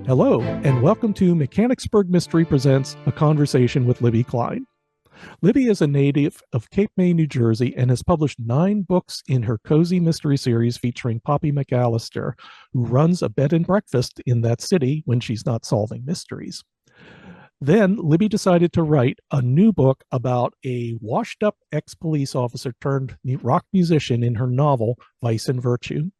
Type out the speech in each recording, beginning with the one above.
Hello, and welcome to Mechanicsburg Mystery Presents A Conversation with Libby Klein. Libby is a native of Cape May, New Jersey, and has published 9 books in her cozy mystery series featuring Poppy McAllister, who runs a bed and breakfast in that city when she's not solving mysteries. Then Libby decided to write a new book about a washed up ex police officer turned rock musician in her novel, Vice and Virtue.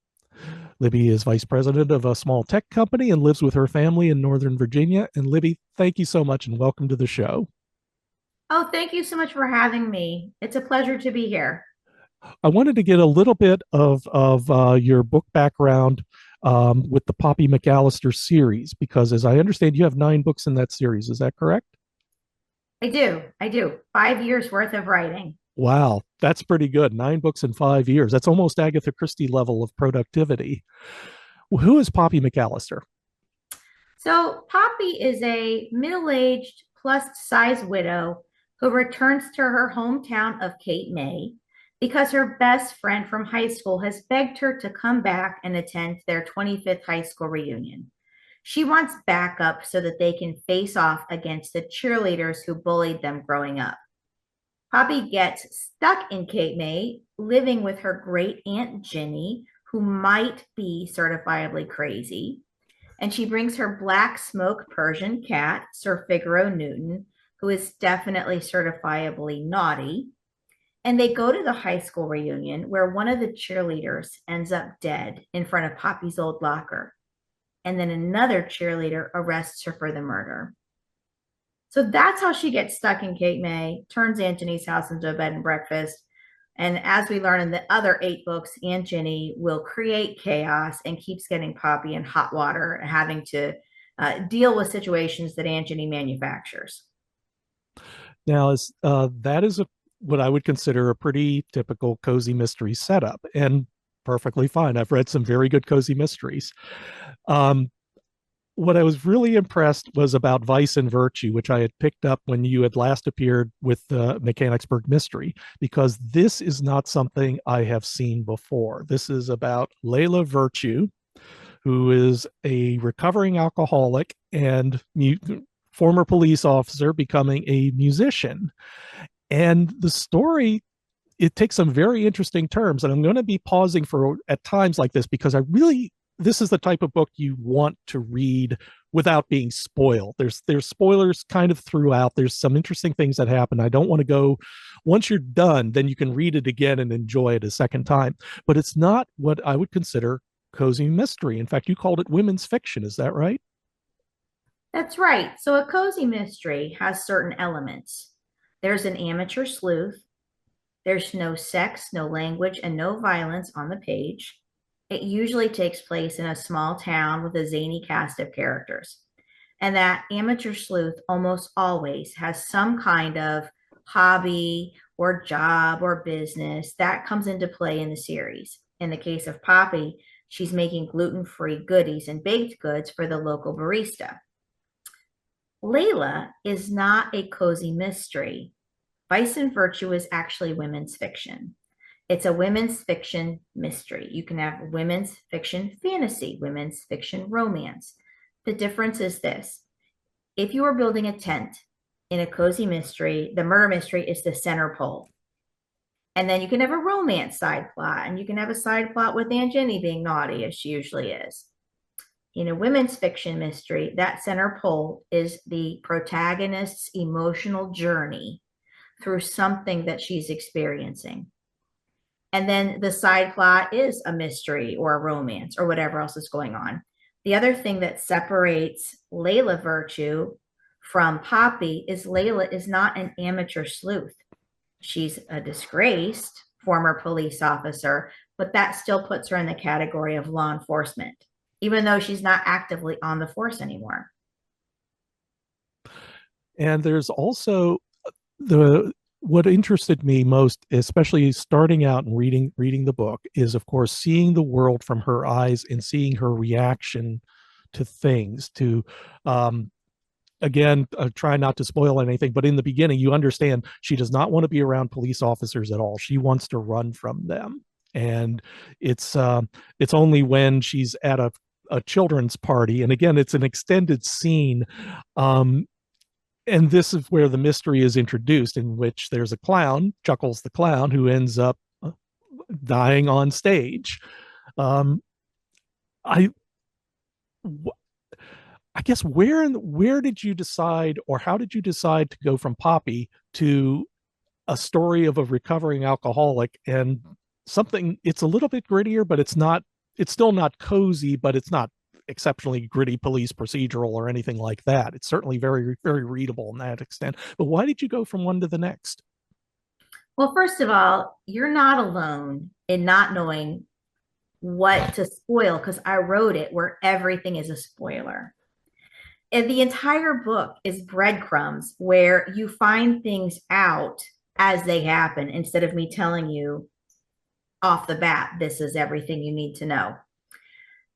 Libby is vice president of a small tech company and lives with her family in Northern Virginia. And Libby, thank you so much and welcome to the show. Oh, thank you so much for having me. It's a pleasure to be here. I wanted to get a little bit of your book background with the Poppy McAllister series, because as I understand, you have 9 books in that series. Is that correct? I do. I do. 5 years worth of writing. Wow, that's pretty good. 9 books in 5 years. That's almost Agatha Christie level of productivity. Well, who is Poppy McAllister? So, Poppy is a middle aged plus size widow who returns to her hometown of Cape May because her best friend from high school has begged her to come back and attend their 25th high school reunion. She wants backup so that they can face off against the cheerleaders who bullied them growing up. Poppy gets stuck in Cape May, living with her great aunt Ginny, who might be certifiably crazy. And she brings her black smoke Persian cat, Sir Figaro Newton, who is definitely certifiably naughty. And they go to the high school reunion where one of the cheerleaders ends up dead in front of Poppy's old locker. And then another cheerleader arrests her for the murder. So that's how she gets stuck in Cape May, turns Aunt Ginny's house into a bed and breakfast. And as we learn in the other 8 books, Aunt Ginny will create chaos and keeps getting Poppy in hot water and having to deal with situations that Aunt Ginny manufactures. Now, that is what I would consider a pretty typical cozy mystery setup, and perfectly fine. I've read some very good cozy mysteries. Um, what I was really impressed was about Vice and Virtue, which I had picked up when you had last appeared with the Mechanicsburg Mystery, because this is not something I have seen before. This is about Layla Virtue, who is a recovering alcoholic and former police officer becoming a musician. And the story, it takes some very interesting terms. And I'm going to be pausing for at times like this because this is the type of book you want to read without being spoiled. There's spoilers kind of throughout. There's some interesting things that happen. I don't want to go, once you're done, then you can read it again and enjoy it a second time. But it's not what I would consider cozy mystery. In fact, you called it women's fiction. Is that right? That's right. So a cozy mystery has certain elements. There's an amateur sleuth. There's no sex, no language, and no violence on the page. It usually takes place in a small town with a zany cast of characters. And that amateur sleuth almost always has some kind of hobby or job or business that comes into play in the series. In the case of Poppy, she's making gluten-free goodies and baked goods for the local barista. Layla is not a cozy mystery. Vice and Virtue is actually women's fiction. It's a women's fiction mystery. You can have women's fiction fantasy, women's fiction romance. The difference is this. If you are building a tent in a cozy mystery, the murder mystery is the center pole. And then you can have a romance side plot, and you can have a side plot with Aunt Jenny being naughty, as she usually is. In a women's fiction mystery, that center pole is the protagonist's emotional journey through something that she's experiencing. And then the side plot is a mystery or a romance or whatever else is going on. The other thing that separates Layla Virtue from Poppy is Layla is not an amateur sleuth. She's a disgraced former police officer, but that still puts her in the category of law enforcement, even though she's not actively on the force anymore. And there's also the what interested me most, especially starting out and reading the book, is of course seeing the world from her eyes and seeing her reaction to things. To again, try not to spoil anything, but in the beginning, you understand she does not want to be around police officers at all. She wants to run from them, and it's only when she's at a children's party, and again, it's an extended scene. Um, and this is where the mystery is introduced, in which there's a clown, Chuckles the clown, who ends up dying on stage. Um, I I guess where did you decide, or how did you decide to go from Poppy to a story of a recovering alcoholic, and something, it's a little bit grittier, but it's still not cozy, but it's not exceptionally gritty police procedural or anything like that. It's certainly very, very readable in that extent. But why did you go from one to the next? Well, first of all, you're not alone in not knowing what to spoil because I wrote it where everything is a spoiler. And the entire book is breadcrumbs where you find things out as they happen instead of me telling you off the bat, this is everything you need to know.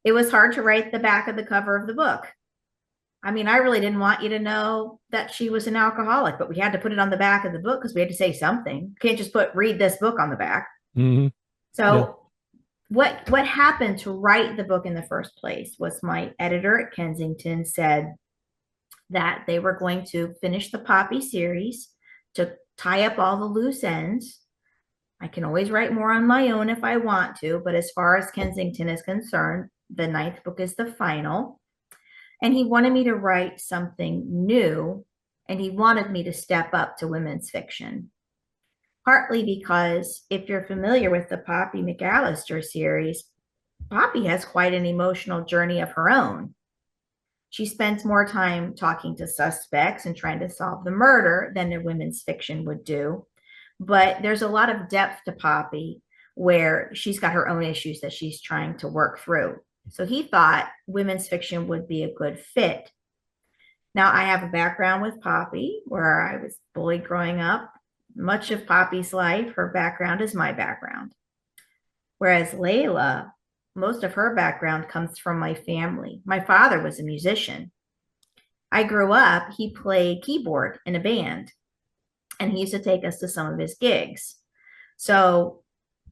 It was hard to write the back of the cover of the book. I mean, I really didn't want you to know that she was an alcoholic, but we had to put it on the back of the book because we had to say something. You can't just put read this book on the back. Mm-hmm. Yeah. So what happened to write the book in the first place was my editor at Kensington said that they were going to finish the Poppy series to tie up all the loose ends. I can always write more on my own if I want to, but as far as Kensington is concerned, the ninth book is the final. And he wanted me to write something new, and he wanted me to step up to women's fiction. Partly because if you're familiar with the Poppy McAllister series, Poppy has quite an emotional journey of her own. She spends more time talking to suspects and trying to solve the murder than a women's fiction would do. But there's a lot of depth to Poppy where she's got her own issues that she's trying to work through. So he thought women's fiction would be a good fit. Now, I have a background with Poppy where I was bullied growing up. Much of Poppy's life, her background is my background. Whereas Layla, most of her background comes from my family. My father was a musician. I grew up, he played keyboard in a band, and he used to take us to some of his gigs. So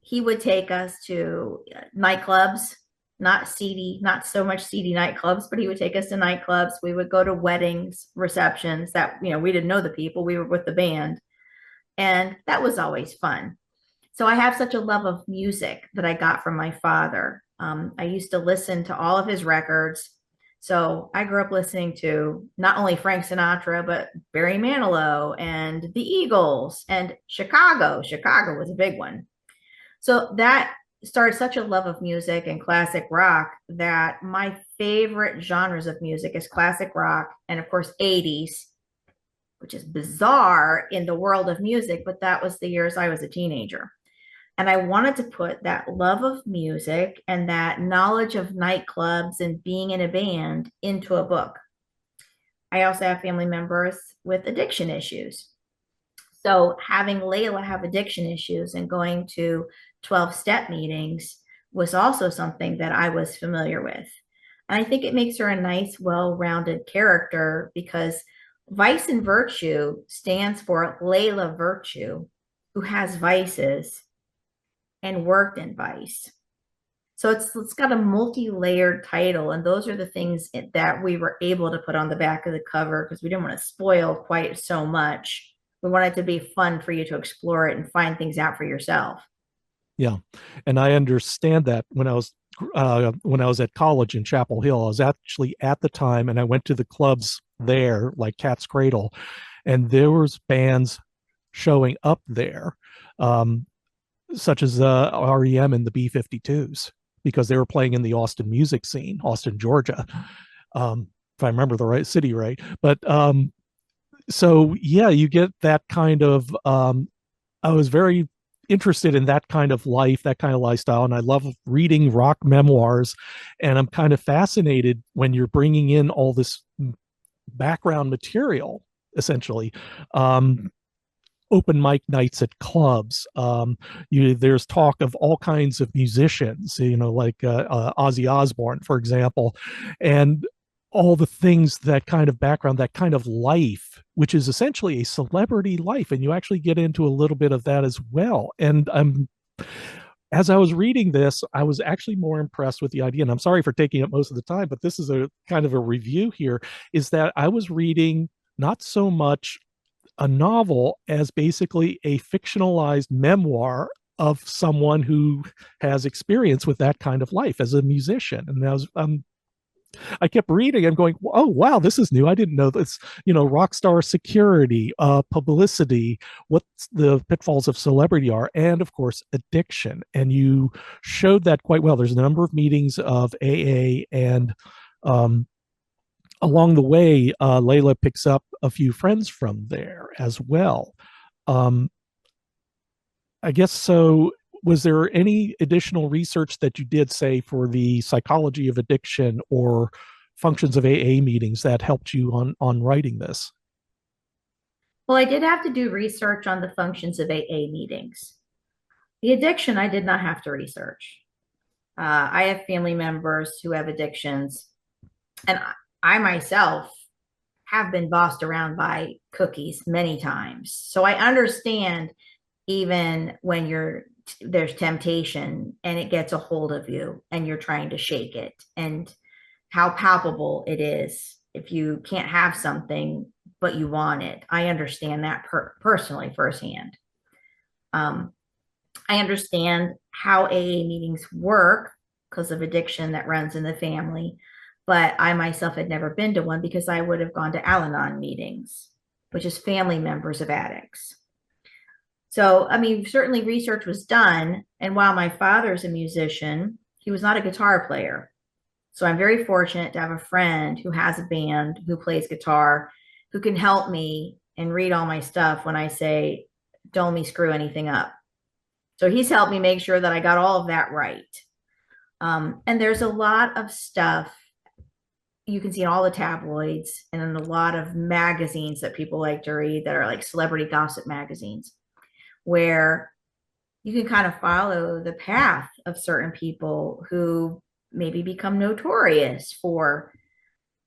he would take us to nightclubs, not so much seedy nightclubs, but he would take us to nightclubs. We would go to weddings, receptions that, we didn't know the people, we were with the band. And that was always fun. So I have such a love of music that I got from my father. I used to listen to all of his records. So I grew up listening to not only Frank Sinatra, but Barry Manilow and the Eagles and Chicago. Chicago was a big one. So that started such a love of music and classic rock that my favorite genres of music is classic rock and, of course, 80s, which is bizarre in the world of music, but that was the years I was a teenager. And I wanted to put that love of music and that knowledge of nightclubs and being in a band into a book. I also have family members with addiction issues. So having Layla have addiction issues and going to 12-step meetings was also something that I was familiar with. And I think it makes her a nice, well-rounded character because Vice and Virtue stands for Layla Virtue, who has vices and worked in Vice. So it's got a multi-layered title, and those are the things that we were able to put on the back of the cover because we didn't want to spoil quite so much. We wanted it to be fun for you to explore it and find things out for yourself. Yeah, and I understand that when I was at college in Chapel Hill, I was actually at the time, and I went to the clubs there, like Cat's Cradle, and there was bands showing up there, such as REM and the B-52s, because they were playing in the Austin music scene, Austin, Georgia, if I remember the right city right. But so yeah, you get that kind of. I was very interested in that kind of life, that kind of lifestyle, and I love reading rock memoirs. And I'm kind of fascinated when you're bringing in all this background material, essentially. Open mic nights at clubs. There's talk of all kinds of musicians, like Ozzy Osbourne, for example, and all the things, that kind of background, that kind of life, which is essentially a celebrity life. And you actually get into a little bit of that as well. And as I was reading this, I was actually more impressed with the idea. And I'm sorry for taking up most of the time, but this is a kind of a review here. Is that I was reading not so much a novel as basically a fictionalized memoir of someone who has experience with that kind of life as a musician. And I kept reading and going, oh wow, this is new. I didn't know this. Rock star security, publicity, what the pitfalls of celebrity are, and of course addiction. And you showed that quite well. There's a number of meetings of AA, and um, along the way, Layla picks up a few friends from there as well. Um, I guess so. Was there any additional research that you did, say, for the psychology of addiction or functions of AA meetings that helped you on writing this? Well, I did have to do research on the functions of AA meetings. The addiction, I did not have to research. I have family members who have addictions, and I myself have been bossed around by cookies many times. So I understand even when there's temptation and it gets a hold of you and you're trying to shake it, and how palpable it is if you can't have something but you want it. I understand that personally firsthand. Um, I understand how AA meetings work because of addiction that runs in the family, but I myself had never been to one because I would have gone to Al Anon meetings, which is family members of addicts. So, I mean, certainly research was done. And while my father's a musician, he was not a guitar player. So I'm very fortunate to have a friend who has a band, who plays guitar, who can help me and read all my stuff when I say, don't me screw anything up. So he's helped me make sure that I got all of that right. And there's a lot of stuff you can see in all the tabloids and in a lot of magazines that people like to read that are like celebrity gossip magazines, where you can kind of follow the path of certain people who maybe become notorious for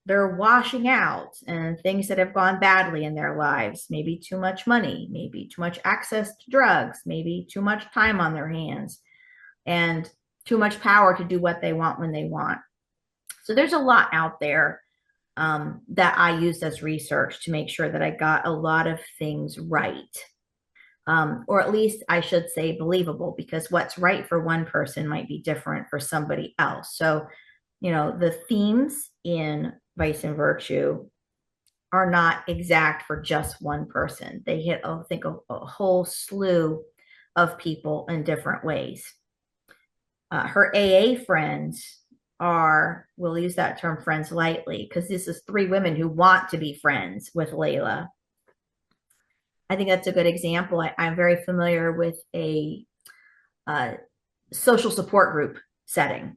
their washing out and things that have gone badly in their lives. Maybe too much money, maybe too much access to drugs, maybe too much time on their hands, and too much power to do what they want when they want. So there's a lot out there that I used as research to make sure that I got a lot of things right. Or at least I should say believable, because what's right for one person might be different for somebody else. So, the themes in Vice and Virtue are not exact for just one person. They hit, I think, a whole slew of people in different ways. Her AA friends are, we'll use that term friends lightly, because this is three women who want to be friends with Layla. I think that's a good example. I'm very familiar with a social support group setting.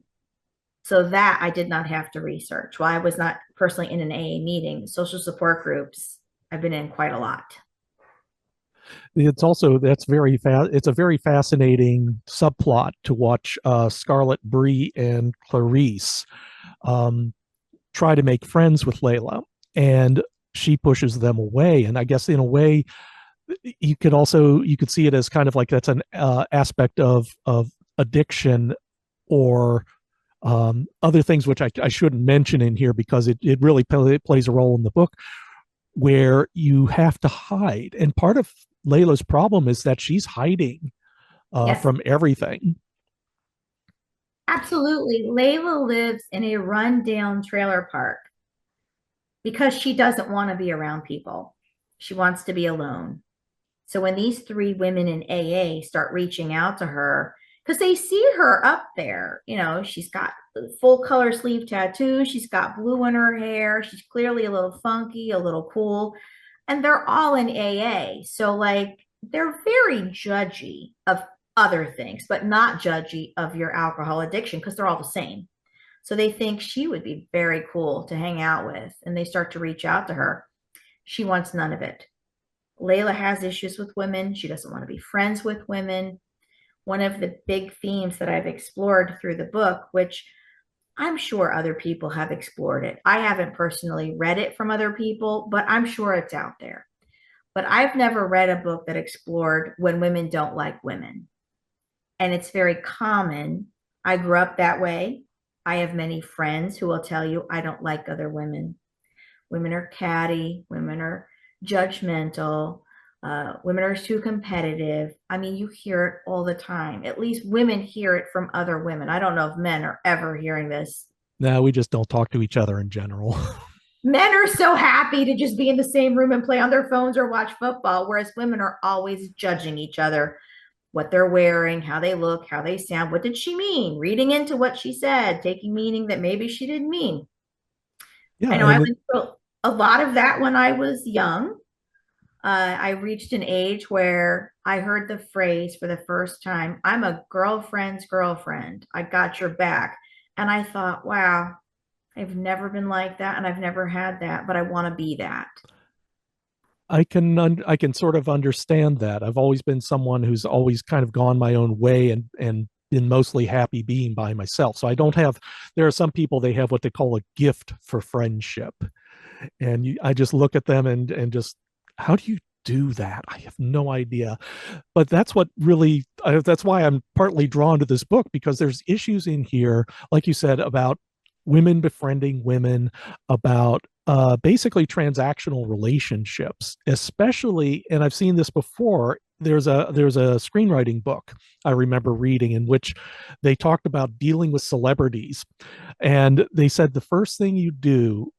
So that I did not have to research. While I was not personally in an AA meeting, social support groups I've been in quite a lot. It's also that's very fast. It's a very fascinating subplot to watch Scarlett Bree and Clarice um, try to make friends with Layla, and she pushes them away. And I guess in a way, you could see it as kind of like that's an aspect of addiction or other things which I shouldn't mention in here because it really plays a role in the book where you have to hide. And part of Layla's problem is that she's hiding Yes, from everything. absolutely. Layla lives in a rundown trailer park because she doesn't want to be around people. She wants to be alone. So when these three women in AA start reaching out to her, because they see her up there, she's got full color sleeve tattoos, she's got blue in her hair, she's clearly a little funky, a little cool, and they're all in AA. So, like, they're very judgy of other things, but not judgy of your alcohol addiction because they're all the same. So they think she would be very cool to hang out with, and they start to reach out to her. She wants none of it. Layla has issues with women. She doesn't want to be friends with women. One of the big themes that I've explored through the book, which I'm sure other people have explored it. I haven't personally read it from other people, but I'm sure it's out there. But I've never read a book that explored when women don't like women. and it's very common. I grew up that way. I have many friends who will tell you I don't like other women. Women are catty, women are judgmental, women are too competitive. I mean, you hear it all the time. At least women hear it from other women. I don't know if men are ever hearing this. No, we just don't talk to each other in general. Men are so happy to just be in the same room and play on their phones or watch football, whereas women are always judging each other, what they're wearing, how they look, how they sound. What did she mean? Reading into what she said, taking meaning that maybe she didn't mean. Yeah, I know I and went through a lot of that when I was young. I reached an age where I heard the phrase for the first time, I'm a girlfriend's girlfriend. I got your back. And I thought, wow, I've never been like that and I've never had that, but I want to be that. I can sort of understand that. I've always been someone who's always kind of gone my own way and been mostly happy being by myself. So I don't have. There are some people, they have what they call a gift for friendship, and I just look at them and just, how do you do that? I have no idea. But that's what really, that's why I'm partly drawn to this book, because there's issues in here, like you said, about women befriending women, about basically transactional relationships, especially. And I've seen this before. There's a screenwriting book I remember reading in which they talked about dealing with celebrities, and they said the first thing you do,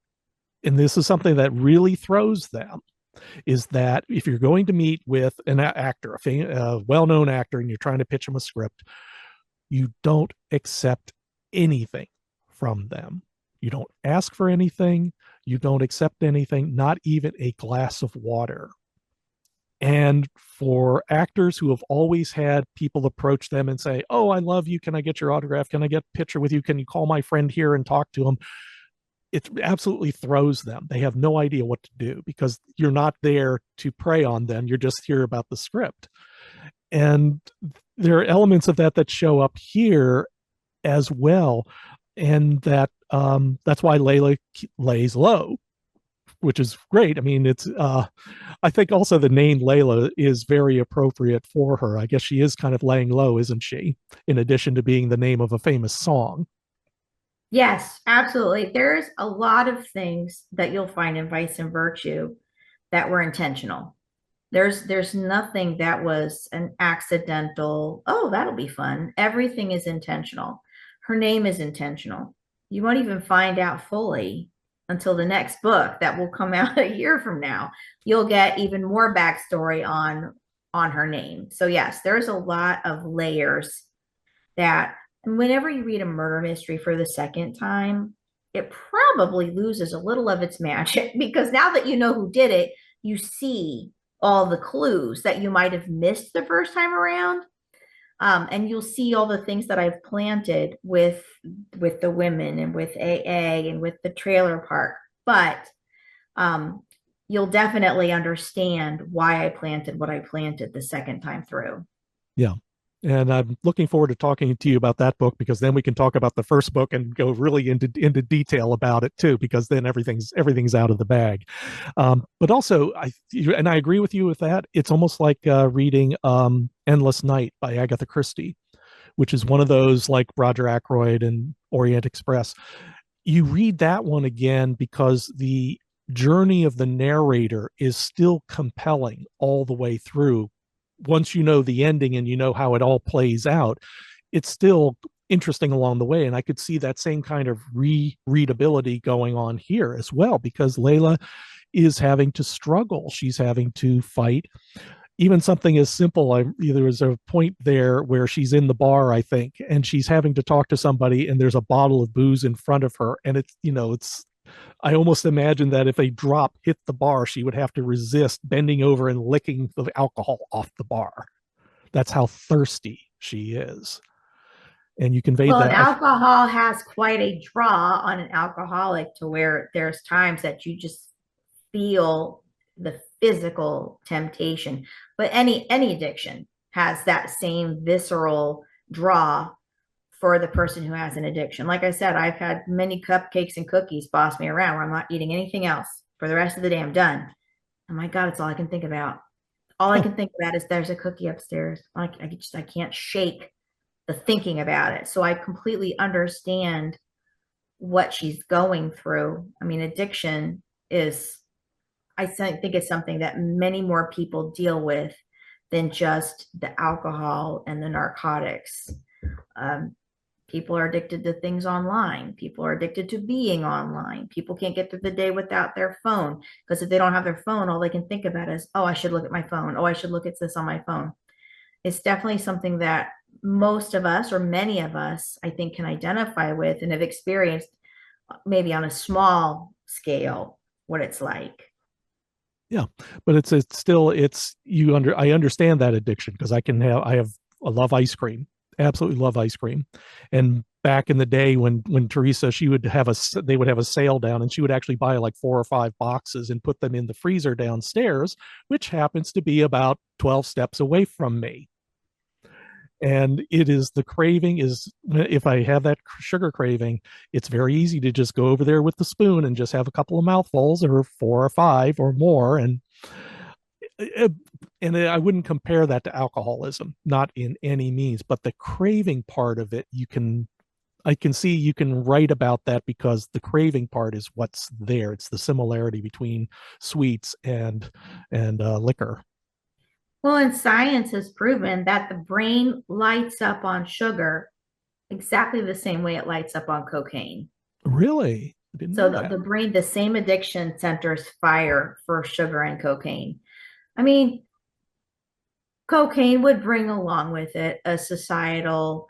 and this is something that really throws them, is that if you're going to meet with an actor, a well-known actor, and you're trying to pitch him a script, you don't accept anything from them. You don't ask for anything. You don't accept anything, not even a glass of water. And for actors who have always had people approach them and say, "Oh, I love you. Can I get your autograph? Can I get a picture with you? Can you call my friend here and talk to him?" It absolutely throws them. They have no idea what to do because you're not there to prey on them. You're just here about the script. And there are elements of that that show up here as well. And that's why Layla lays low, which is great. I mean, I think also the name Layla is very appropriate for her. I guess she is kind of laying low, isn't she? In addition to being the name of a famous song. Yes, absolutely. There's a lot of things that you'll find in Vice and Virtue that were intentional. There's nothing that was an accidental, oh, that'll be fun. Everything is intentional. Her name is intentional. You won't even find out fully until the next book that will come out a year from now. You'll get even more backstory on her name. So yes, there's a lot of layers that, and whenever you read a murder mystery for the second time, it probably loses a little of its magic because now that you know who did it, you see all the clues that you might have missed the first time around. And you'll see all the things that I've planted with the women and with AA and with the trailer park. But you'll definitely understand why I planted what I planted the second time through. Yeah. And I'm looking forward to talking to you about that book, because then we can talk about the first book and go really into detail about it too, because then everything's out of the bag. But also, I agree with you with that. It's almost like reading Endless Night by Agatha Christie, which is one of those like Roger Ackroyd and Orient Express. You read that one again because the journey of the narrator is still compelling all the way through. Once you know the ending and you know how it all plays out, it's still interesting along the way. And I could see that same kind of readability going on here as well, because Layla is having to struggle. She's having to fight. Even something as simple, there was a point there where she's in the bar, I think, and she's having to talk to somebody, and there's a bottle of booze in front of her. And it's I almost imagine that if a drop hit the bar, she would have to resist bending over and licking the alcohol off the bar. That's how thirsty she is. And you conveyed Well, and that. alcohol has quite a draw on an alcoholic to where there's times that you just feel the physical temptation. But any addiction has that same visceral draw for the person who has an addiction. Like I said, I've had many cupcakes and cookies boss me around where I'm not eating anything else for the rest of the day. I'm done. Oh my God, it's all I can think about. All I Huh. can think about is there's a cookie upstairs. I can't shake the thinking about it. So I completely understand what she's going through. I mean, addiction is, I think it's something that many more people deal with than just the alcohol and the narcotics. Um, People are addicted to things online. People are addicted to being online. People can't get through the day without their phone because if they don't have their phone, all they can think about is, oh, I should look at my phone. Oh, I should look at this on my phone. It's definitely something that most of us, or many of us, I think, can identify with and have experienced maybe on a small scale what it's like. Yeah, but it's still it's you under I understand that addiction because I love ice cream, absolutely love ice cream, and back in the day when Teresa she would have they would have a sale down and she would actually buy like 4 or 5 boxes and put them in the freezer downstairs, which happens to be about 12 steps away from me. And it is the craving is if I have that sugar craving, it's very easy to just go over there with the spoon and just have a couple of mouthfuls or 4 or 5 or more, uh, and I wouldn't compare that to alcoholism, not in any means, but the craving part of it, I can see you can write about that because the craving part is what's there. It's the similarity between sweets and liquor. Well, and science has proven that the brain lights up on sugar exactly the same way it lights up on cocaine. Really, I didn't So know that. the brain, the same addiction centers fire for sugar and cocaine. I mean, cocaine would bring along with it a societal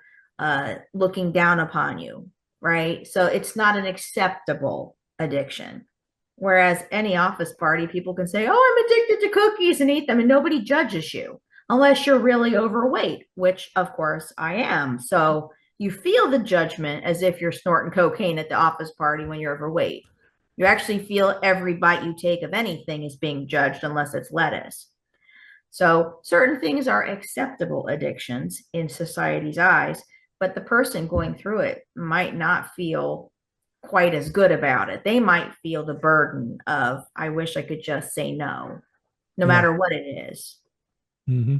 looking down upon you, right? So it's not an acceptable addiction. Whereas any office party, people can say, oh, I'm addicted to cookies and eat them, and nobody judges you unless you're really overweight, which of course I am. So you feel the judgment as if you're snorting cocaine at the office party when you're overweight. You actually feel every bite you take of anything is being judged unless it's lettuce. So certain things are acceptable addictions in society's eyes, but the person going through it might not feel quite as good about it. They might feel the burden of, I wish I could just say no, no Yeah. matter what it is. Hmm.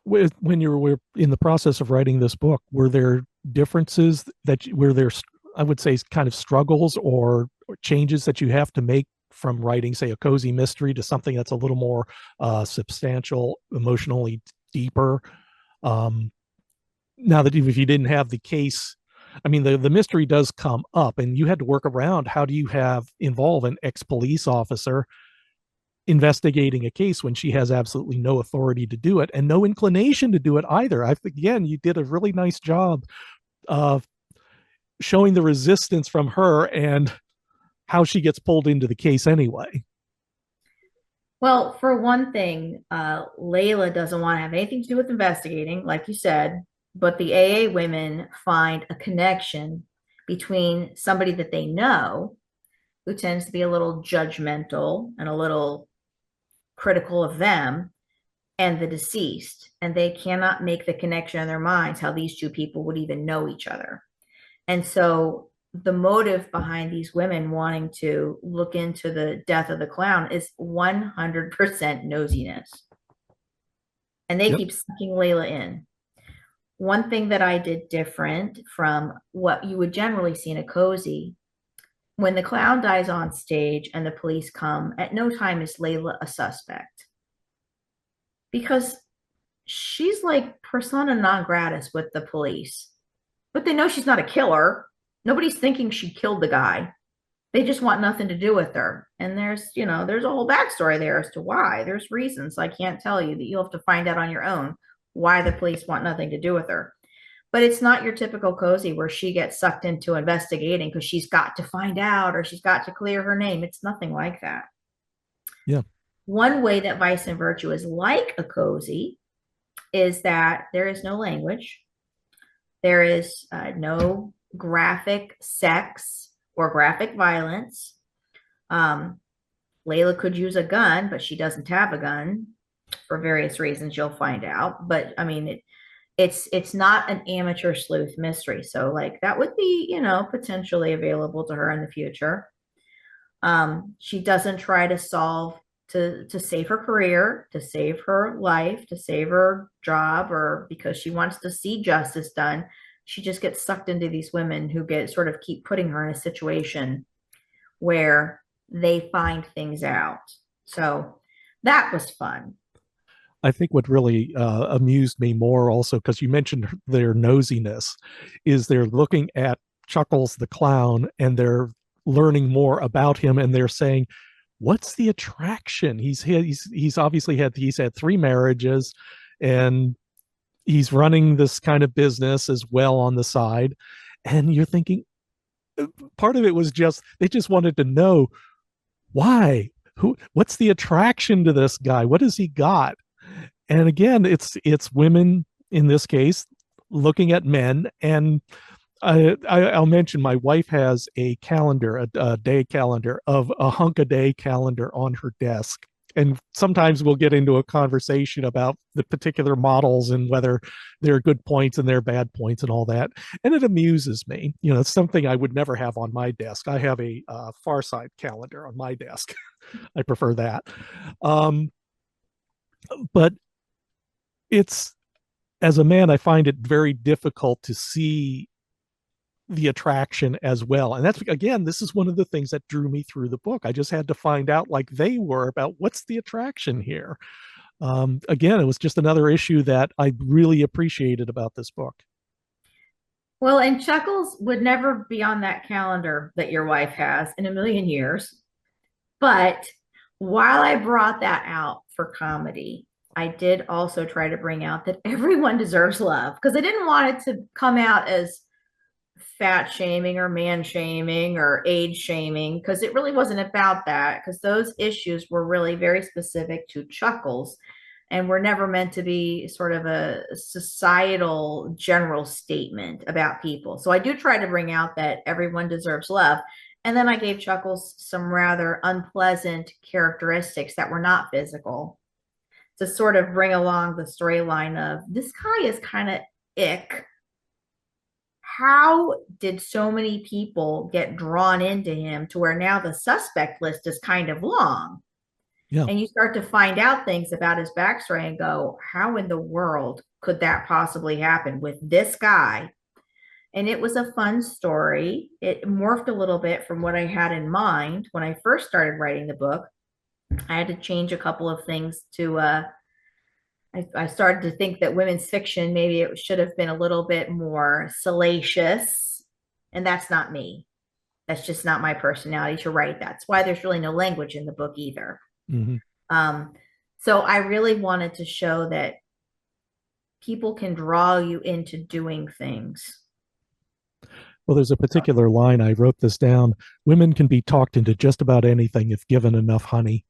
When you were in the process of writing this book, were there differences were there, I would say, kind of struggles or changes that you have to make from writing, say, a cozy mystery to something that's a little more substantial, emotionally deeper? Um, Now that if you didn't have the case, I mean, the mystery does come up, and you had to work around how do you have involve an ex police officer investigating a case when she has absolutely no authority to do it and no inclination to do it either. I think again, you did a really nice job of showing the resistance from her and how she gets pulled into the case anyway. Well, for one thing, Layla doesn't want to have anything to do with investigating, like you said, but the AA women find a connection between somebody that they know, who tends to be a little judgmental and a little critical of them, and the deceased. And they cannot make the connection in their minds how these two people would even know each other. And so the motive behind these women wanting to look into the death of the clown is 100% nosiness. And they Yep. keep sucking Layla in. One thing that I did different from what you would generally see in a cozy, when the clown dies on stage and the police come, at no time is Layla a suspect because she's like persona non gratis with the police, but they know she's not a killer. Nobody's thinking she killed the guy. They just want nothing to do with her. And there's a whole backstory there as to why. There's reasons I can't tell you that you'll have to find out on your own why the police want nothing to do with her. But it's not your typical cozy where she gets sucked into investigating because she's got to find out or she's got to clear her name. It's nothing like that. Yeah. One way that Vice and Virtue is like a cozy is that there is no language. There is no graphic sex or graphic violence. Um, Layla could use a gun, but she doesn't have a gun for various reasons. You'll find out. But I mean, it's not an amateur sleuth mystery. So like that would be, potentially available to her in the future. She doesn't try to solve to save her career, to save her life, to save her job, or because she wants to see justice done. She just gets sucked into these women who get sort of keep putting her in a situation where they find things out. So that was fun. I think what really amused me more also, because you mentioned their nosiness, is they're looking at Chuckles the clown and they're learning more about him and they're saying, what's the attraction? He's obviously had three marriages and he's running this kind of business as well on the side. And you're thinking, part of it was just they just wanted to know why, what's the attraction to this guy, what has he got? And again, it's women in this case looking at men. And I'll mention my wife has a calendar, a day calendar of a hunk a day calendar on her desk. And sometimes we'll get into a conversation about the particular models and whether there are good points and there are bad points and all that. And it amuses me. You know, it's something I would never have on my desk. I have a Far Side calendar on my desk. I prefer that. Um, but it's, as a man, I find it very difficult to see the attraction as well. And that's, again, this is one of the things that drew me through the book. I just had to find out, like they were, about what's the attraction here. Again, it was just another issue that I really appreciated about this book. Well, and Chuckles would never be on that calendar that your wife has in a million years. But while I brought that out for comedy, I did also try to bring out that everyone deserves love because I didn't want it to come out as fat shaming or man shaming or age shaming because it really wasn't about that because those issues were really very specific to Chuckles and were never meant to be sort of a societal general statement about people. So I do try to bring out that everyone deserves love. And then I gave Chuckles some rather unpleasant characteristics that were not physical to sort of bring along the storyline of this guy is kind of ick. How did so many people get drawn into him to where now the suspect list is kind of long? Yeah. And you start to find out things about his backstory and go, how in the world could that possibly happen with this guy? And it was a fun story. It morphed a little bit from what I had in mind when I first started writing the book. I had to change a couple of things to I started to think that women's fiction, maybe it should have been a little bit more salacious. And that's not me. That's just not my personality to write. That's why there's really no language in the book either. Mm-hmm. Um, so I really wanted to show that people can draw you into doing things. Well, there's a particular line, I wrote this down: women can be talked into just about anything if given enough honey.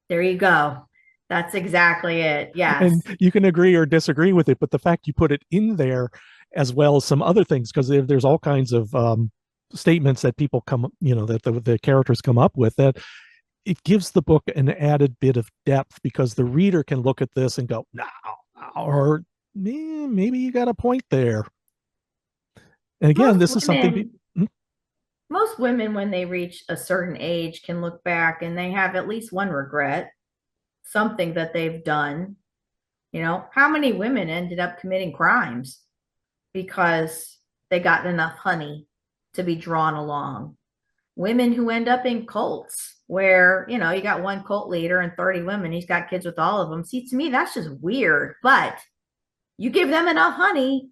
There you go. That's exactly it. Yes. And you can agree or disagree with it, but the fact you put it in there, as well as some other things, because there's all kinds of statements that people come, that the characters come up with, that it gives the book an added bit of depth because the reader can look at this and go, no, or maybe you got a point there. And again, Most this is something. women, most women, when they reach a certain age, can look back and they have at least one regret, something that they've done. How many women ended up committing crimes because they got enough honey to be drawn along? Women who end up in cults where, you got one cult leader and 30 women, he's got kids with all of them. See, to me, that's just weird. But you give them enough honey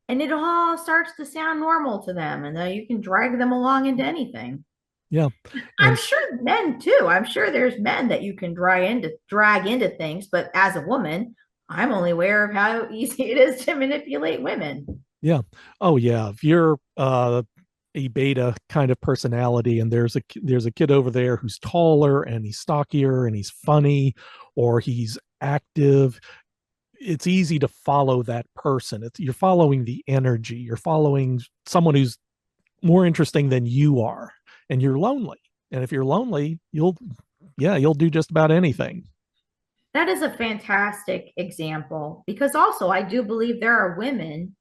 and it all starts to sound normal to them. And then you can drag them along into anything. Yeah. I'm And sure men too. I'm sure there's men that you can drag into things, but as a woman, I'm only aware of how easy it is to manipulate women. yeah. Oh, yeah. If you're a beta kind of personality and there's a kid over there who's taller and he's stockier and he's funny or he's active, it's easy to follow that person. You're following the energy. You're following someone who's more interesting than you are, and you're lonely. And if you're lonely, you'll do just about anything. That is a fantastic example because also I do believe there are women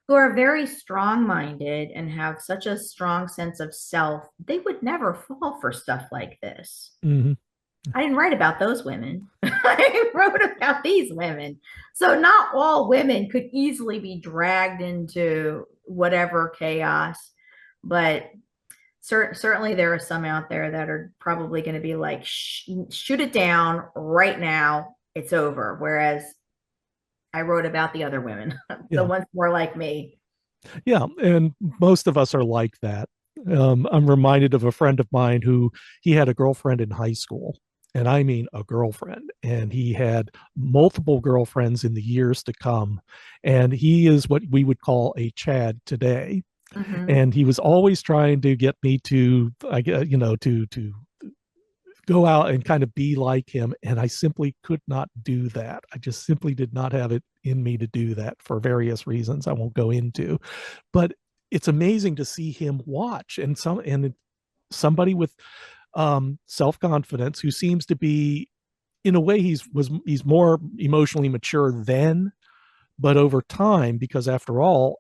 who are very strong minded and have such a strong sense of self. They would never fall for stuff like this. Mm-hmm. I didn't write about those women. I wrote about these women. So not all women could easily be dragged into whatever chaos, but certainly there are some out there that are probably going to be like, shoot it down right now. It's over. Whereas I wrote about the other women, the Yeah. ones more like me. Yeah. And most of us are like that. I'm reminded of a friend of mine who he had a girlfriend in high school. And I mean a girlfriend. And he had multiple girlfriends in the years to come. And he is what we would call a Chad today. Mm-hmm. And he was always trying to get me to, to go out and kind of be like him. And I simply could not do that. I just simply did not have it in me to do that for various reasons I won't go into. But it's amazing to see him watch and somebody with self-confidence who seems to be, in a way, he's more emotionally mature then, but over time, because after all,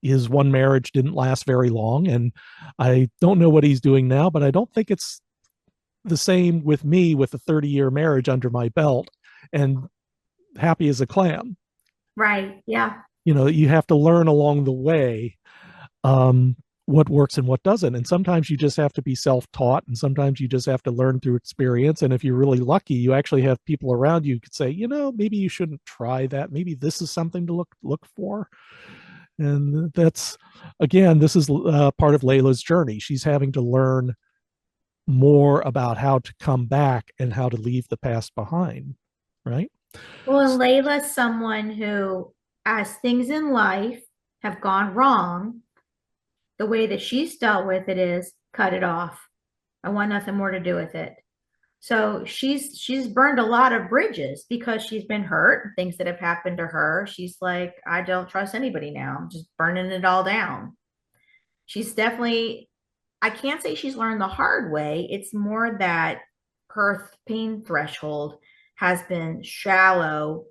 his one marriage didn't last very long, and I don't know what he's doing now, but I don't think it's the same with me with a 30-year marriage under my belt and happy as a clam. Right. Yeah. You have to learn along the way, um, what works and what doesn't. And sometimes you just have to be self-taught, and sometimes you just have to learn through experience. And if you're really lucky, you actually have people around you who could say, maybe you shouldn't try that. Maybe this is something to look for. And that's, again, this is part of Layla's journey. She's having to learn more about how to come back and how to leave the past behind, right? Well, and Layla's someone who, as things in life have gone wrong, the way that she's dealt with it is cut it off. I want nothing more to do with it. So she's burned a lot of bridges because she's been hurt, things that have happened to her. She's like, I don't trust anybody now. I'm just burning it all down. She's definitely, I can't say she's learned the hard way. It's more that her pain threshold has been shallow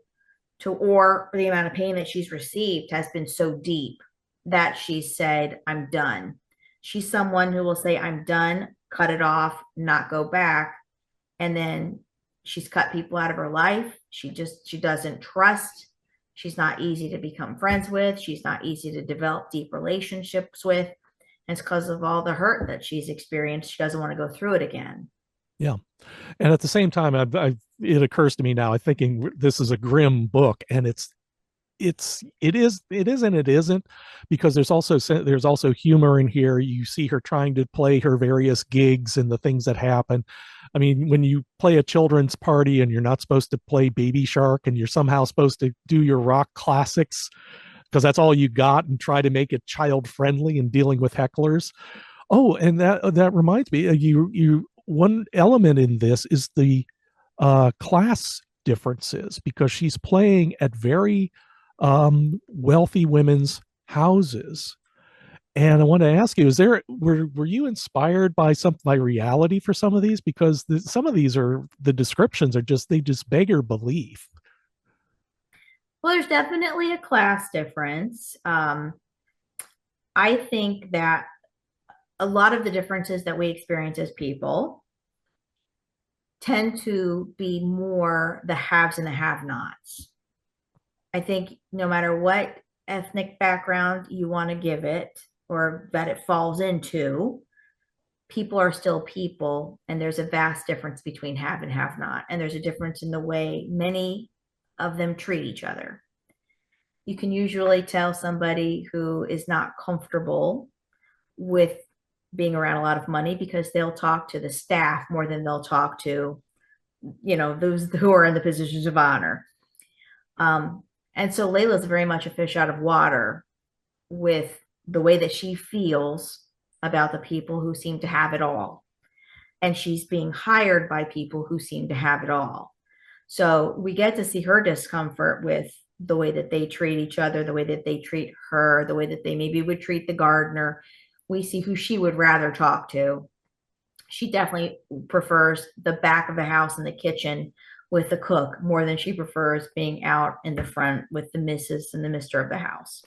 or the amount of pain that she's received has been so deep that she said, I'm done. She's someone who will say, I'm done, cut it off, not go back. And then she's cut people out of her life. She doesn't trust. She's not easy to become friends with. She's not easy to develop deep relationships with. And it's because of all the hurt that she's experienced. She doesn't want to go through it again. Yeah. And at the same time, it occurs to me now, I'm thinking this is a grim book, and it is and it isn't, because there's also humor in here. You see her trying to play her various gigs and the things that happen. I mean, when you play a children's party and you're not supposed to play Baby Shark, and you're somehow supposed to do your rock classics because that's all you got, and try to make it child friendly and dealing with hecklers. Oh, and that reminds me, you one element in this is the class differences, because she's playing at very wealthy women's houses. And I want to ask you, were you inspired by reality for some of these? Because some of these are, the descriptions are just, they just beg your belief. Well, there's definitely a class difference. I think that a lot of the differences that we experience as people tend to be more the haves and the have-nots. I think no matter what ethnic background you want to give it or that it falls into, people are still people, and there's a vast difference between have and have not. And there's a difference in the way many of them treat each other. You can usually tell somebody who is not comfortable with being around a lot of money because they'll talk to the staff more than they'll talk to, those who are in the positions of honor. And so Layla's very much a fish out of water with the way that she feels about the people who seem to have it all. And she's being hired by people who seem to have it all. So we get to see her discomfort with the way that they treat each other, the way that they treat her, the way that they maybe would treat the gardener. We see who she would rather talk to. She definitely prefers the back of the house and the kitchen with the cook more than she prefers being out in the front with the Mrs. and the Mr. of the house.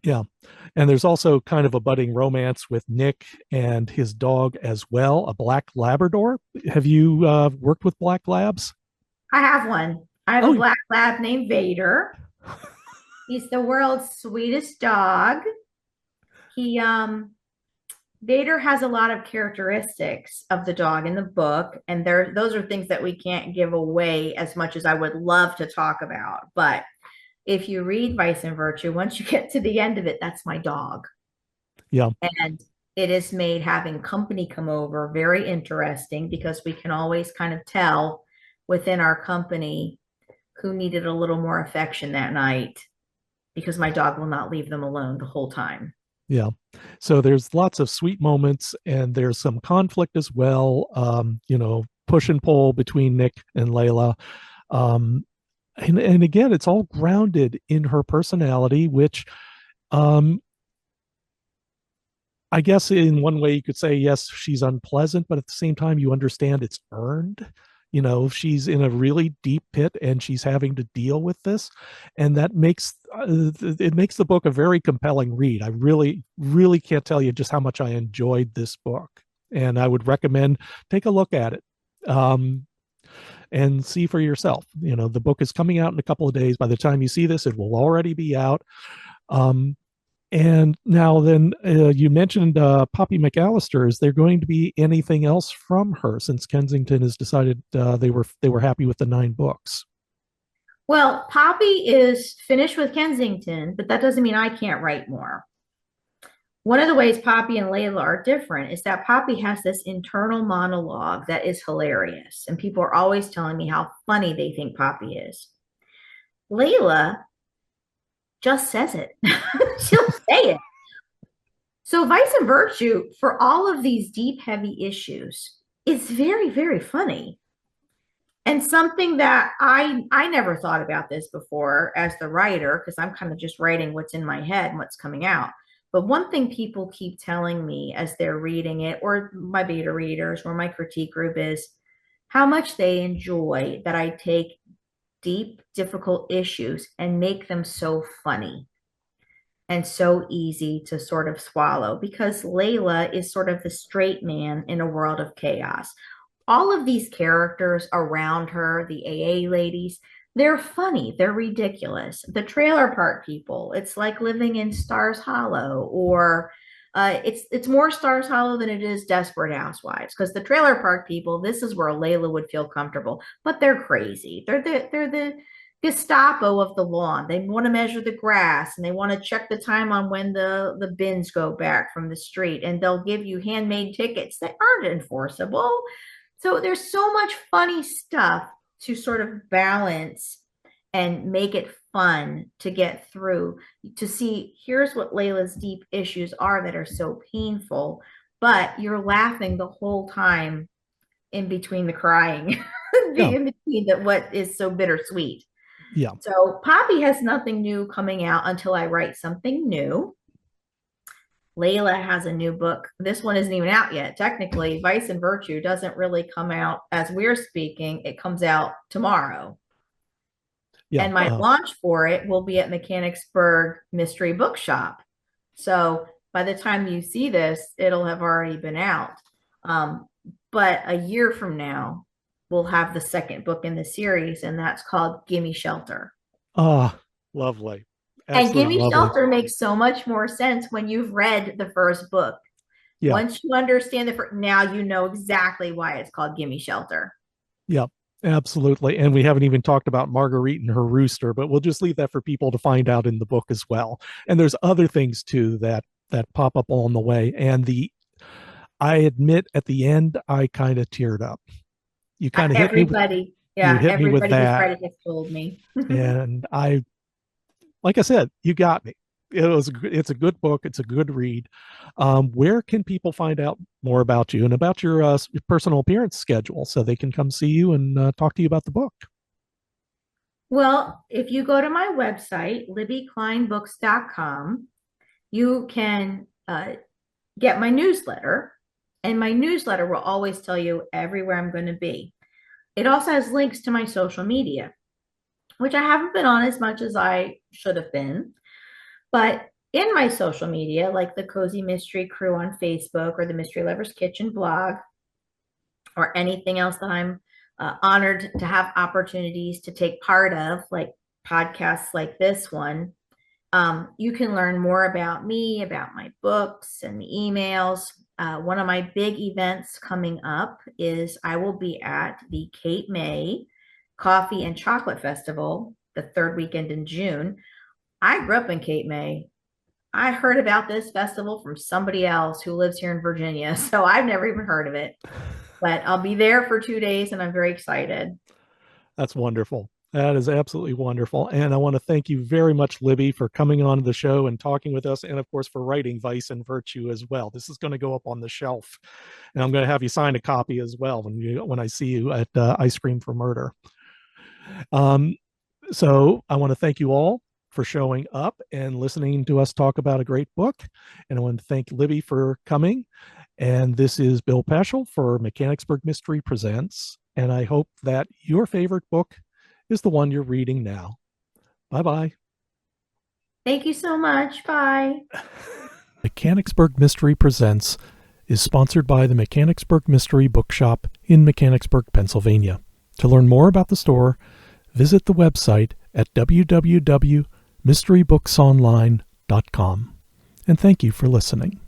Yeah. And there's also kind of a budding romance with Nick and his dog as well, a black Labrador. Have you worked with black labs? I have one. I have a Oh, black lab named Vader. He's the world's sweetest dog. He Vader has a lot of characteristics of the dog in the book, and there those are things that we can't give away as much as I would love to talk about. But if you read Vice and Virtue, once you get to the end of it, that's my dog. yeah. And it has made having company come over very interesting because we can always kind of tell within our company who needed a little more affection that night because my dog will not leave them alone the whole time. Yeah. So there's lots of sweet moments and there's some conflict as well. Push and pull between Nick and Layla. Um, and again, it's all grounded in her personality, which um, I guess in one way you could say, yes, she's unpleasant, but at the same time, you understand it's earned. She's in a really deep pit and she's having to deal with this. And that makes it makes the book a very compelling read. I really, really can't tell you just how much I enjoyed this book. And I would recommend take a look at it. And see for yourself. The book is coming out in a couple of days. By the time you see this, it will already be out. Um, and now, then, you mentioned Poppy McAllister. Is there going to be anything else from her since Kensington has decided they were happy with the 9 books? Well, Poppy is finished with Kensington, but that doesn't mean I can't write more. One of the ways Poppy and Layla are different is that Poppy has this internal monologue that is hilarious, and people are always telling me how funny they think Poppy is. Layla just says it. She'll say it. So Vice and Virtue, for all of these deep, heavy issues, is very, very funny. And something that I never thought about this before as the writer, because I'm kind of just writing what's in my head and what's coming out. But one thing people keep telling me as they're reading it, or my beta readers, or my critique group, is how much they enjoy that I take deep, difficult issues and make them so funny and so easy to sort of swallow because Layla is sort of the straight man in a world of chaos. All of these characters around her, the AA ladies, they're funny, they're ridiculous. The trailer park people, it's like living in Stars Hollow, or it's more Stars Hollow than it is Desperate Housewives because the trailer park people, this is where Layla would feel comfortable, but they're crazy. They're the Gestapo of the lawn. They want to measure the grass and they want to check the time on when the bins go back from the street, and they'll give you handmade tickets that aren't enforceable. So there's so much funny stuff to sort of balance and make it fun to get through, to see here's what Layla's deep issues are that are so painful, but you're laughing the whole time in between the crying, Yeah, in between what is so bittersweet. yeah. So Poppy has nothing new coming out until I write something new. Layla has a new book. This one isn't even out yet. Technically, Vice and Virtue doesn't really come out as we're speaking. It comes out tomorrow. Yeah. And my launch for it will be at Mechanicsburg Mystery Bookshop. So by the time you see this, it'll have already been out. But a year from now, we'll have the second book in the series, and that's called Gimme Shelter. Lovely. And Absolutely Gimme lovely. Shelter makes so much more sense when you've read the first book. Yeah. Once you understand the first, now you know exactly why it's called Gimme Shelter. Yeah. Absolutely. And we haven't even talked about Marguerite and her rooster, but we'll just leave that for people to find out in the book as well. And there's other things too that pop up along the way. And I admit at the end I kind of teared up. You kind of hit me Everybody, you yeah, hit me with everybody who's that. read it has told me. And I, like I said, you got me. It's a good book. It's a good read. Where can people find out more about you and about your personal appearance schedule so they can come see you and talk to you about the book? Well, if you go to my website, libbykleinbooks.com, you can get my newsletter, and my newsletter will always tell you everywhere I'm going to be. It also has links to my social media, which I haven't been on as much as I should have been. But in my social media, like the Cozy Mystery Crew on Facebook or the Mystery Lovers Kitchen blog, or anything else that I'm honored to have opportunities to take part of, like podcasts like this one. You can learn more about me, about my books and the emails. One of my big events coming up is I will be at the Cape May Coffee and Chocolate Festival the third weekend in June. I grew up in Cape May. I heard about this festival from somebody else who lives here in Virginia, so I've never even heard of it. But I'll be there for 2 days and I'm very excited. That's wonderful. That is absolutely wonderful. And I want to thank you very much, Libby, for coming on the show and talking with us, and of course for writing Vice and Virtue as well. This is going to go up on the shelf, and I'm going to have you sign a copy as well when I see you at Ice Cream for Murder. So I want to thank you all for showing up and listening to us talk about a great book. And I want to thank Libby for coming. And this is Bill Paschal for Mechanicsburg Mystery Presents. And I hope that your favorite book is the one you're reading now. Bye-bye. Thank you so much. Bye. Mechanicsburg Mystery Presents is sponsored by the Mechanicsburg Mystery Bookshop in Mechanicsburg, Pennsylvania. To learn more about the store, visit the website at www.mysterybooksonline.com. And thank you for listening.